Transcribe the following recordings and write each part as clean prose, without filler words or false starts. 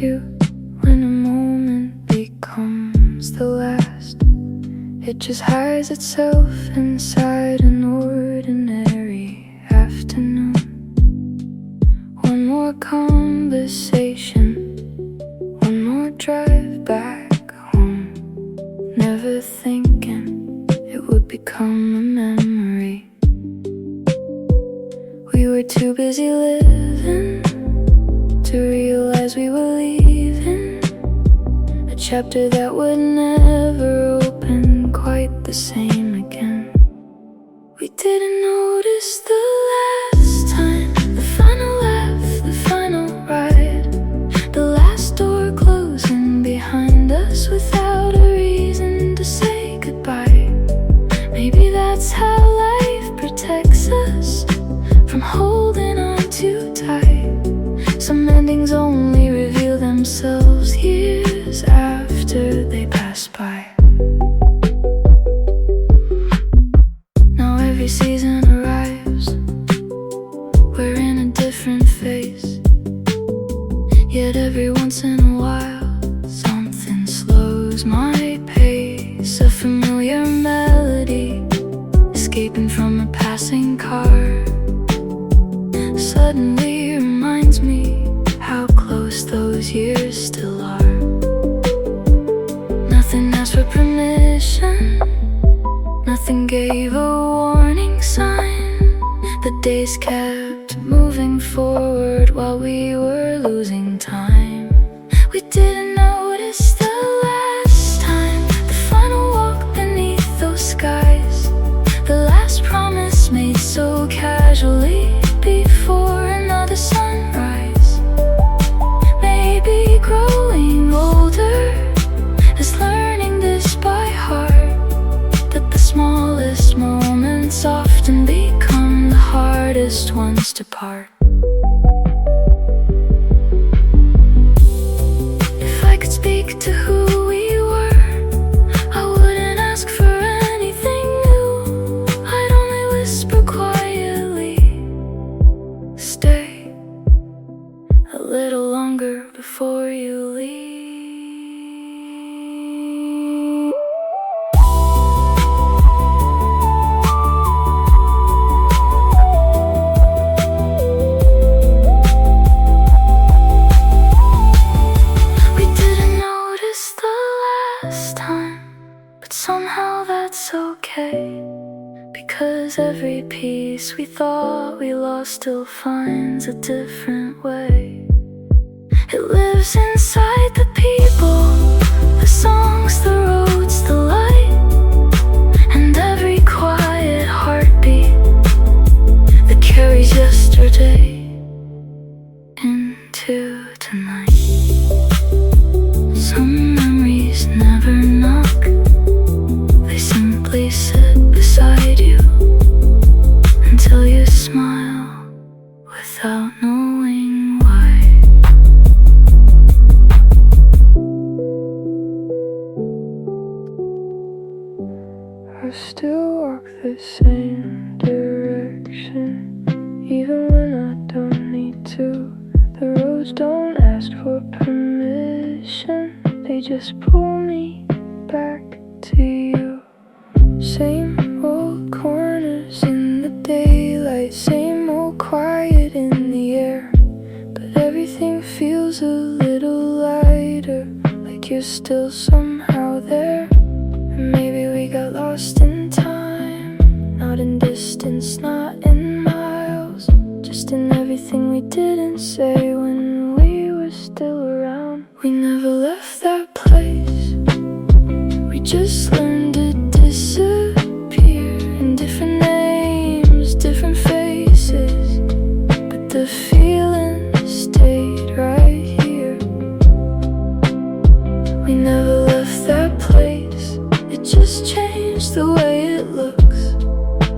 you when a moment becomes the last. It just hides itself inside an ordinary afternoon. One more conversation, one more drive back home. Never thinking it would become a memory. We were too busy living to realize we were leaving a chapter that would never open quite the same again. We didn't notice the last time, the final laugh, the final ride, the last door closing behind us without a reason to say goodbye. Maybe that's how life protects us from holding on too tight. Some endings only reveal themselves years after they pass by. Now every season arrives, we're in a different phase. Yet every once in a while, something slows my pace. A familiar melody escaping from a passing car suddenly reminds me how close those years still are. Nothing asked for permission, nothing gave a warning sign. The days kept moving forward while we were losing time. We didn't notice the last time, the final walk beneath those skies, the last promise made so casually before another sunrise. Maybe growing older is learning this by heart, that the smallest moments often become the hardest ones to part. If I could speak to who we were, I wouldn't ask for anything new. I'd only whisper quietly, stay a little longer before you leave. We didn't notice the last time, but somehow that's okay, because every piece we thought we lost still finds a different way. It lives inside the people, the songs, the roads, the light, and every quiet heartbeat that carries yesterday into tonight. Some memories never knock, they simply sit beside you until you smile without knowing why. I still walk the same direction, even when I don't need to. The roads don't ask for permission, they just pull me back to you. Same old corners in the daylight, same old quiet in the air, but everything feels a little lighter, like you're still somehow there. And maybe we got lost in time, not in distance, not in miles, just in everything we didn't say when we were still around. We never left that place, we just learned to disappear in different names, different faces, but the feeling stayed right here. We never left that place, it just changed the way it looks,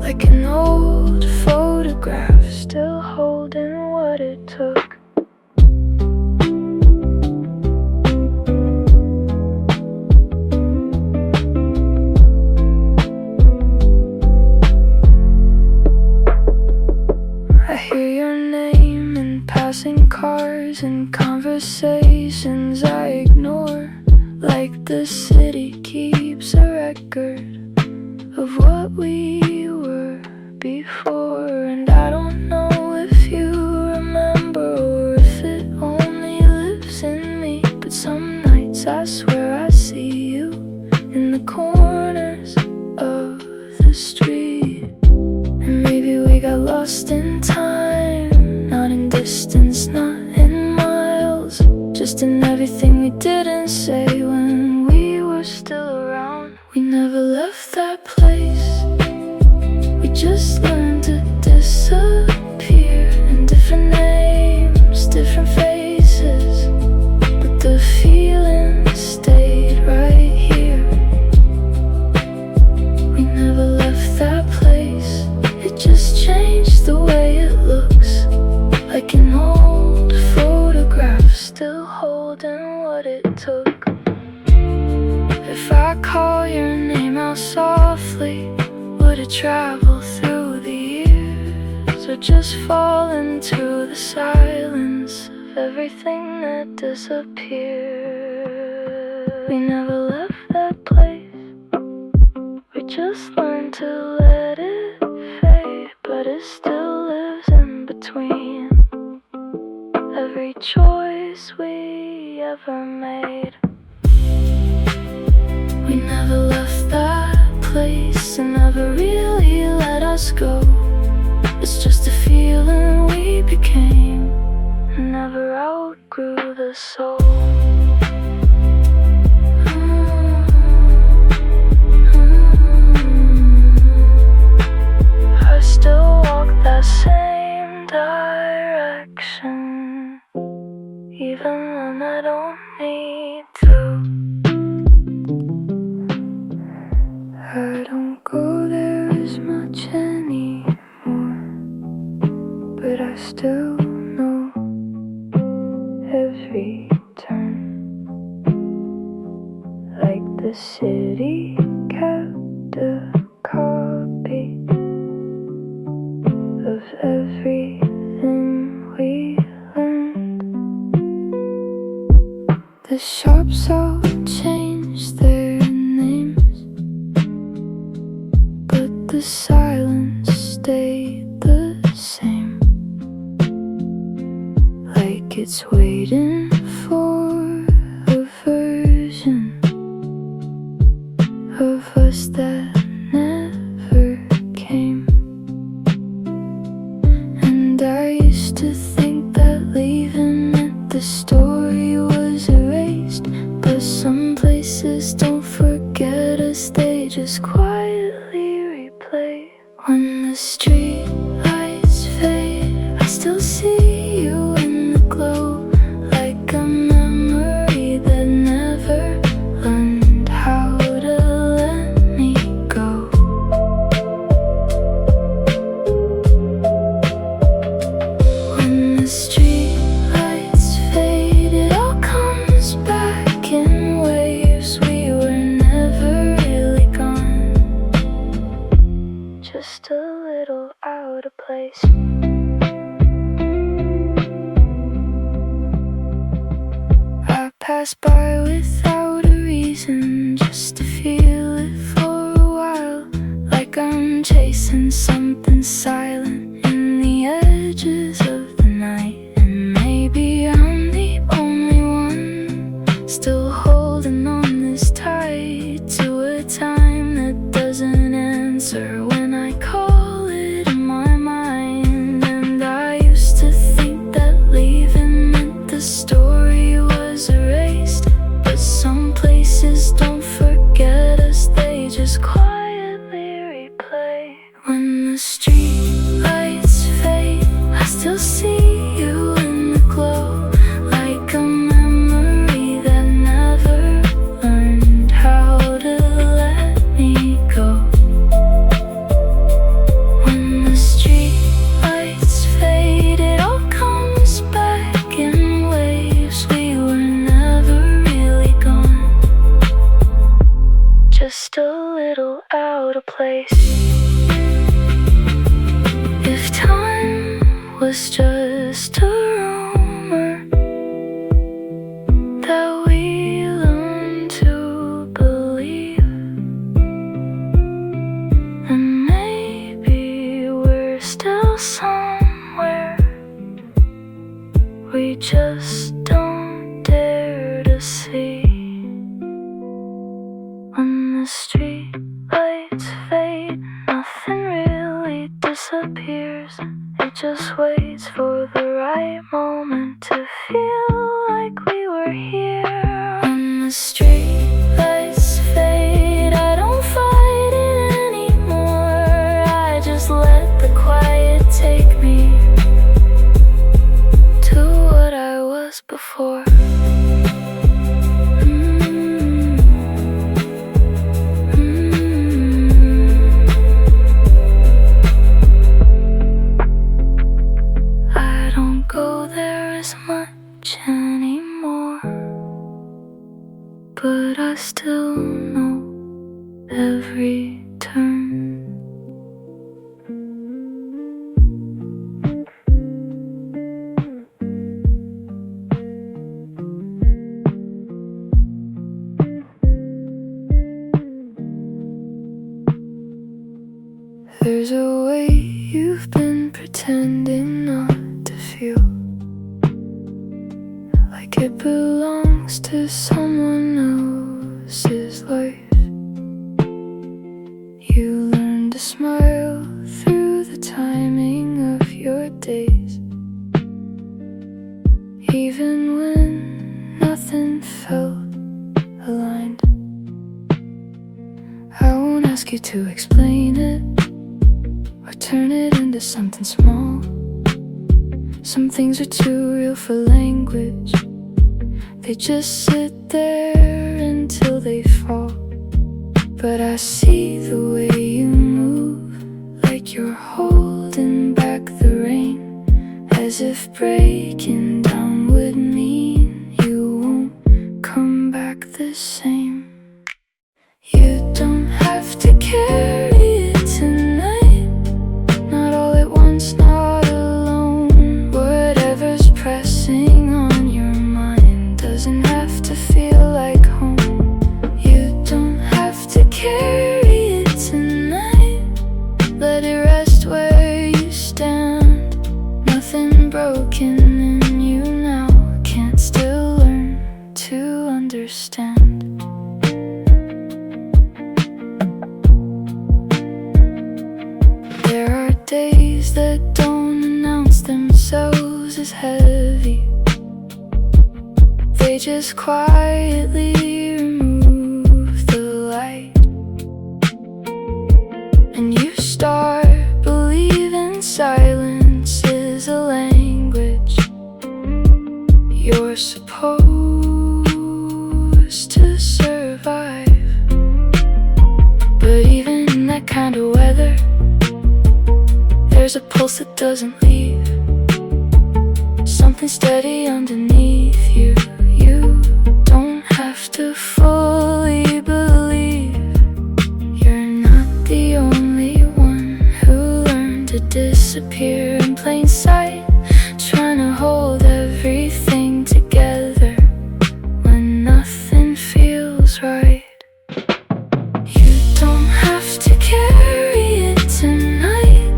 like an old photograph still holding what it took. I hear your name in passing cars and conversations. conversations I ignore, like the city keeps a record of what we were before. And I don't know if you remember or if it only lives in me, but some nights I swear I see you in the corners of the street. And maybe we got lost in time, not in distance, not in miles, just in everything we didn't say when we were still around. We never left that place, we just learned to disappear in different names, different faces, but the feeling stayed right here. We never left that place, it just changed the way it looks, like an old photograph still holding what it took. If I call your name out softly, would it travel through the years, or just fall into the silence of everything that disappeared? We never left that place, we just learned to let it fade, but it still lives in between every choice we ever made. We never left that place and never really let us go. It's just a feeling we became and never outgrew the soul. I still walk that same direction, even when I don't need to. I don't go there as much anymore, but I still know every turn, like the city kept a copy of everything we learned. The shops all changed their names, but the silence stayed the same, like it's waiting for a version of us that never came. And I used to think that leaving meant the story was erased, but some places don't forget us, they just quietly replay. When the street lights fade, I still see you in the glow, like a memory that never learned how to let me go. When the street lights fade, it all comes back in waves. We were never really gone, just a little out of place. I pass by without a reason, just to feel it for a while, like I'm chasing something silent in the edges of the night. And maybe I'm the only one still holding on this tight to a time that doesn't answer when I call it in my mind. And I used to think that leaving meant the story was erased, but some places don't forget us, they just quietly replay. When the street lights fade, I still see. When the street lights fade, nothing really disappears. It just waits for the right moment to feel like we were here. When the street lights fade, I don't fight it anymore. I just let the quiet take me to what I was before. I don't go there as much anymore, but I still know every turn. There's a way you've been pretending not to feel, like it belongs to someone else's life. You learn to smile through the timing of your days, even when nothing felt aligned. I won't ask you to explain it or turn it into something small. Some things are too real for language. They just sit there until they fall. But I see the way you move, like you're holding back the rain, as if breaking down would mean you won't come back the same. You don't have to carry it tonight, not all at once, not alone. Whatever's pressing on your mind doesn't have to feel like home. You don't have to carry it tonight, let it rest where you stand. Nothing broken in you now can't still learn to understand. There are days that don't announce themselves as heavy. They just quietly remove the light, and you start believing silence is a language you're supposed to survive. But even in that kind of weather, there's a pulse that doesn't leave, something steady underneath you. You don't have to fully believe you're not the only one who learned to disappear in plain sight, trying to hold everything together when nothing feels right. You don't have to carry it tonight,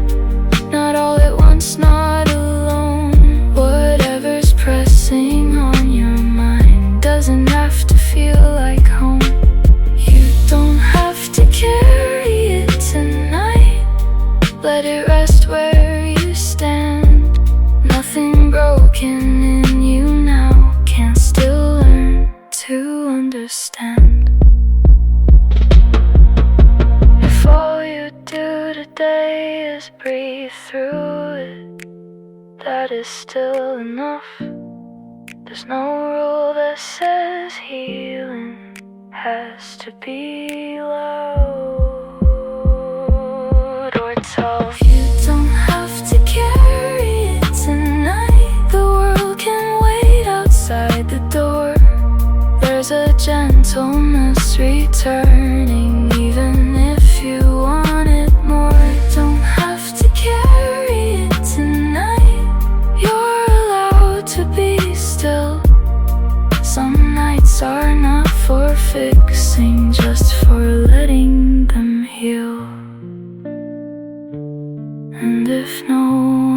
not all at once, not alone. Whatever's pressing on your mind doesn't have to feel like home. You don't have to carry it tonight, let it rest where you stand. Nothing broken in you now can still learn to understand. If all you do today is breathe through it, that is still enough. There's no rule that says healing has to be loud or tough. You don't have to carry it tonight, the world can wait outside the door. There's a gentleness returning, even if you want it more. You don't have to carry it tonight, you're allowed to be still. Some nights are not for fixing, just for letting them heal. And if no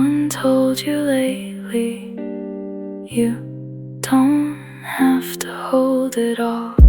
one told you lately, you don't have enough to hold it all.